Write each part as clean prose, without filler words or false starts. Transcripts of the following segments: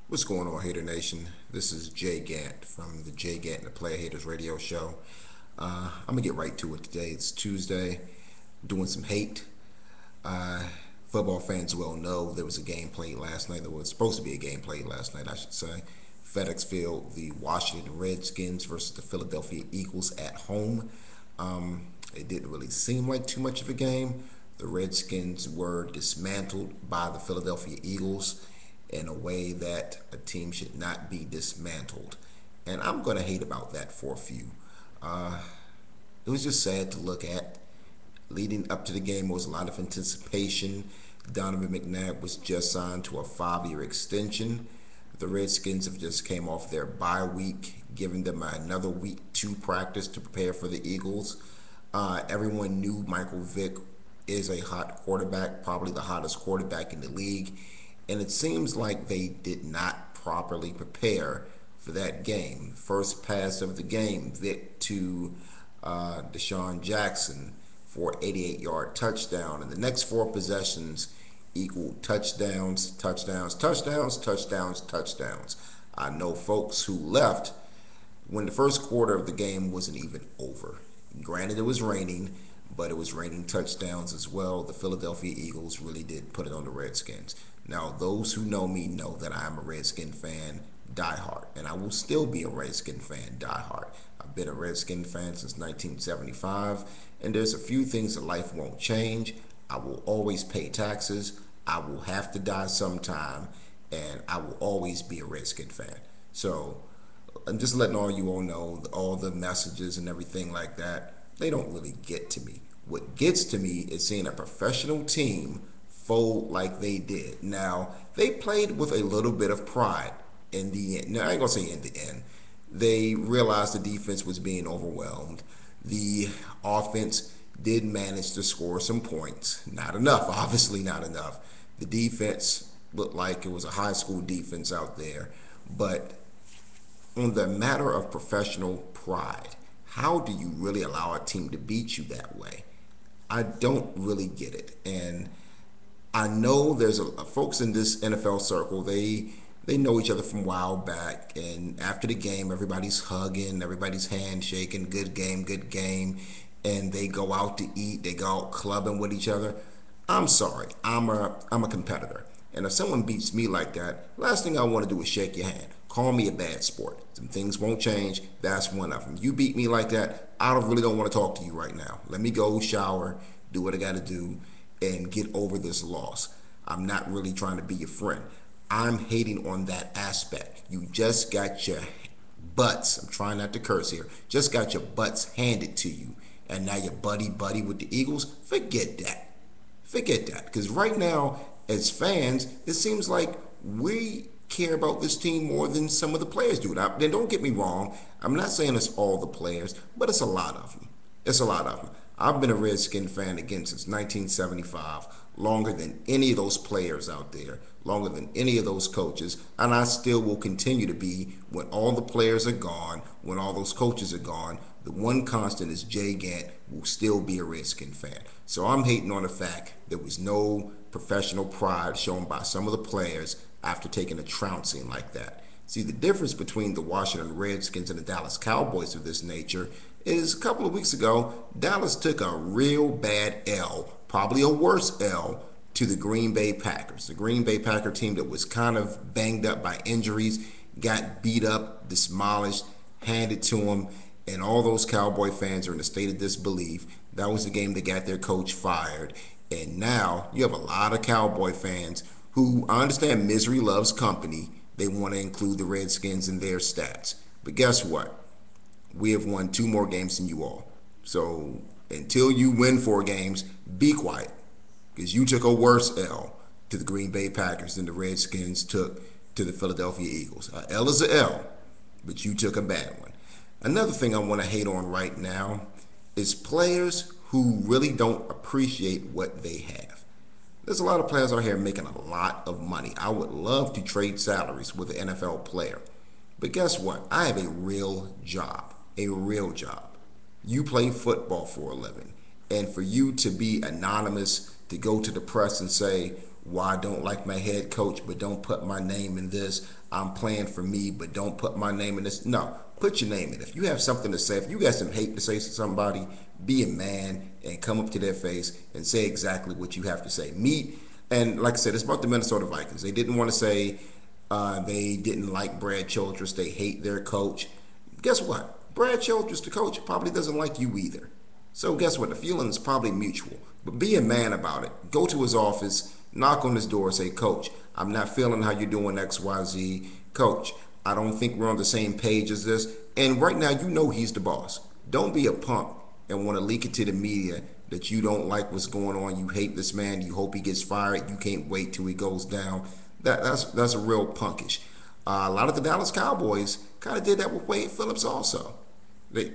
What's going on, Hater Nation? This is Jay Gantt from the Jay Gantt and the Player Haters Radio Show. I'm gonna get right to it today. It's Tuesday. Doing some hate. Uh, Football fans will know there was a game played last night. There was supposed to be a game played last night, I should say. FedEx Field, the Washington Redskins versus the Philadelphia Eagles at home. It didn't really seem like too much of a game. The Redskins were dismantled by the Philadelphia Eagles in a way that a team should not be dismantled. And I'm going to hate about that for a few. Uh, it was just sad to look at. Leading up to the game was a lot of anticipation. Donovan McNabb was just signed to a 5-year extension. The Redskins have just came off their bye week, giving them another week to practice to prepare for the Eagles. Everyone knew Michael Vick is a hot quarterback, probably the hottest quarterback in the league. And it seems like they did not properly prepare for that game. First pass of the game, Vick to Deshaun Jackson for an 88-yard touchdown. And the next four possessions equaled touchdowns, touchdowns, touchdowns, touchdowns, touchdowns. I know folks who left when the first quarter of the game wasn't even over. Granted, it was raining, but it was raining touchdowns as well. The Philadelphia Eagles really did put it on the Redskins. Now, those who know me know that I'm a Redskin fan diehard, and I will still be a Redskin fan diehard. I've been a Redskin fan since 1975, and there's a few things that life won't change. I will always pay taxes. I will have to die sometime, and I will always be a Redskin fan. So I'm just letting all you all know all the messages and everything like that, they don't really get to me. What gets to me is seeing a professional team fold like they did. Now, they played with a little bit of pride in the end. Now, I ain't going to say in the end. They realized the defense was being overwhelmed. The offense did manage to score some points. Not enough, obviously not enough. The defense looked like it was a high school defense out there. But on the matter of professional pride, how do you really allow a team to beat you that way? I don't really get it. And I know there's folks in this NFL circle, they know each other from a while back, and after the game, everybody's hugging, everybody's handshaking, good game, and they go out to eat, they go out clubbing with each other. I'm sorry, I'm a competitor, and if someone beats me like that, last thing I want to do is shake your hand. Call me a bad sport. Some things won't change. That's one of them. You beat me like that, I really don't want to talk to you right now. Let me go shower, do what I got to do, and get over this loss. I'm not really trying to be your friend. I'm hating on that aspect. You just got your butts, I'm trying not to curse here, just got your butts handed to you. And now you're buddy with the Eagles. Forget that. Forget that. Because right now, as fans, it seems like we care about this team more than some of the players do. Now, then don't get me wrong. I'm not saying it's all the players, but it's a lot of them. It's a lot of them. I've been a Redskin fan again since 1975, longer than any of those players out there, longer than any of those coaches, and I still will continue to be when all the players are gone, when all those coaches are gone. The one constant is Jay Gantt will still be a Redskin fan. So I'm hating on the fact there was no professional pride shown by some of the players after taking a trouncing like that. See, the difference between the Washington Redskins and the Dallas Cowboys of this nature is a couple of weeks ago, Dallas took a real bad L, probably a worse L, to the Green Bay Packers. The Green Bay Packer team that was kind of banged up by injuries, got beat up, demolished, handed to them, and all those Cowboy fans are in a state of disbelief. That was the game that got their coach fired. And now you have a lot of Cowboy fans who, I understand misery loves company. They want to include the Redskins in their stats. But guess what? We have won 2 more games than you all. So until you win 4 games, be quiet. Because you took a worse L to the Green Bay Packers than the Redskins took to the Philadelphia Eagles. A L is a L, but you took a bad one. Another thing I want to hate on right now is players who really don't appreciate what they have. There's a lot of players out here making a lot of money. I would love to trade salaries with an NFL player. But guess what? I have a real job. A real job. You play football for a living. And for you to be anonymous, to go to the press and say, Well, I don't like my head coach, but don't put my name in this. I'm playing for me, but don't put my name in this. No, put your name in. If you have something to say, if you got some hate to say to somebody, be a man and come up to their face and say exactly what you have to say. And like I said, it's about the Minnesota Vikings. They didn't want to say they didn't like Brad Childress. They hate their coach. Guess what? Brad Childress, the coach, probably doesn't like you either. So guess what? The feeling is probably mutual. But be a man about it. Go to his office, knock on his door, say, Coach, I'm not feeling how you're doing XYZ. Coach, I don't think we're on the same page as this. And right now, you know he's the boss. Don't be a punk and want to leak it to the media that you don't like what's going on. You hate this man. You hope he gets fired. You can't wait till he goes down. That's a real punkish. A lot of the Dallas Cowboys kind of did that with Wade Phillips also.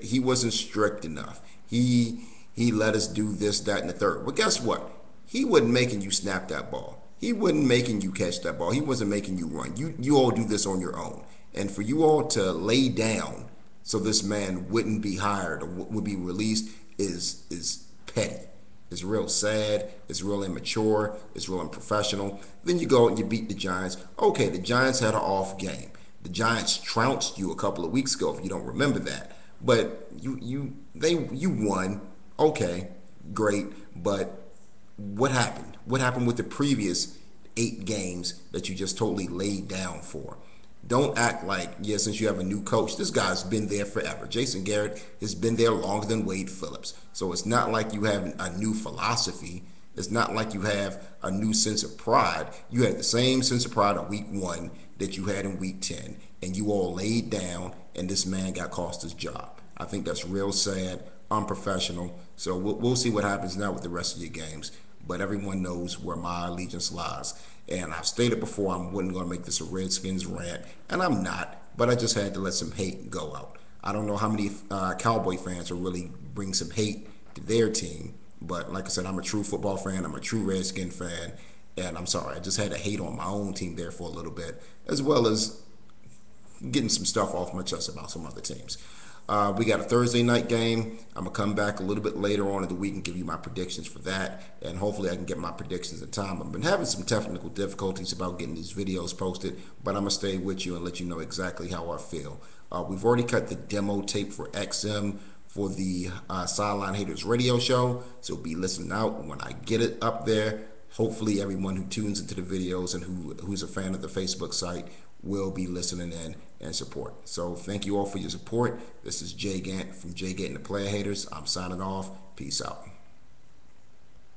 He wasn't strict enough. He let us do this, that, and the third. But guess what? He wasn't making you snap that ball. He wasn't making you catch that ball. He wasn't making you run. You all do this on your own. And for you all to lay down so this man wouldn't be hired or would be released is petty. It's real sad. It's real immature. It's real unprofessional. Then you go and you beat the Giants. Okay, the Giants had an off game. The Giants trounced you a couple of weeks ago, if you don't remember that. But you won. Okay, great. But what happened? What happened with the previous 8 games that you just totally laid down for? Don't act like, yeah, since you have a new coach, this guy's been there forever. Jason Garrett has been there longer than Wade Phillips. So it's not like you have a new philosophy. It's not like you have a new sense of pride. You had the same sense of pride in week 1 that you had in week 10. And you all laid down, and this man got cost his job. I think that's real sad, unprofessional. So we'll see what happens now with the rest of your games. But everyone knows where my allegiance lies. And I've stated before I wasn't going to make this a Redskins rant, and I'm not, but I just had to let some hate go out. I don't know how many Cowboy fans will really bring some hate to their team, but like I said, I'm a true football fan. I'm a true Redskin fan, and I'm sorry. I just had to hate on my own team there for a little bit, as well as getting some stuff off my chest about some other teams. We got a Thursday night game. I'm going to come back a little bit later on in the week and give you my predictions for that. And hopefully I can get my predictions in time. I've been having some technical difficulties about getting these videos posted, but I'm going to stay with you and let you know exactly how I feel. We've already cut the demo tape for XM for the Sideline Haters radio show, so be listening out when I get it up there. Hopefully everyone who tunes into the videos and who's a fan of the Facebook site will be listening in and support. So thank you all for your support. This is Jay Gantt from Jay Gantt and the Player Haters. I'm signing off. Peace out.